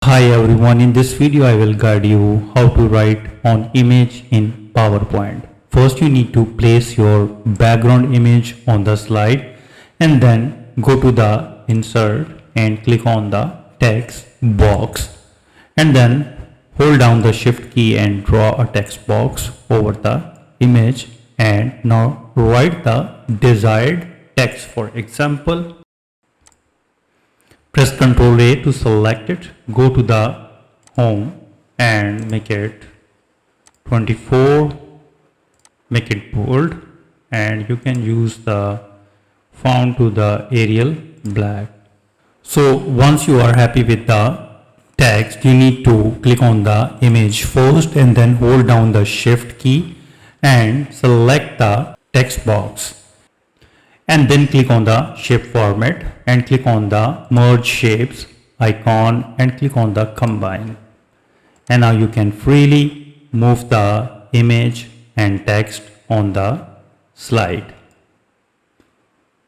Hi everyone, in this video I will guide you how to write on image in PowerPoint. First you need to place your background image on the slide and then go to the insert and click on the text box and then hold down the shift key and draw a text box over the image and now write the desired text. For example, press Ctrl A to select it, go to the home and make it 24, make it bold, and you can use the font to the Arial black. So once you are happy with the text, you need to click on the image first and then hold down the shift key and select the text box and then click on the shape format and click on the merge shapes icon and click on the combine, and now you can freely move the image and text on the slide.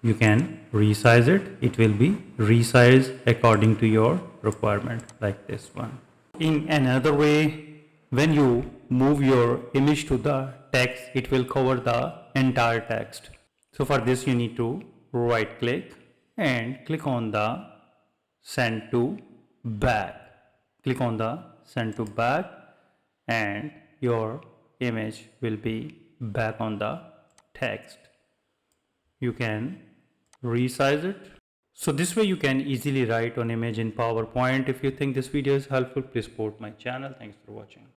You can resize it. It will be resized according to your requirement, like this one. In another way, when you move your image to the text, it will cover the entire text. So for this you need to right click and click on the send to back. Click on the send to back and your image will be back on the text. You can resize it. So this way you can easily write on image in PowerPoint. If you think this video is helpful, please support my channel. Thanks for watching.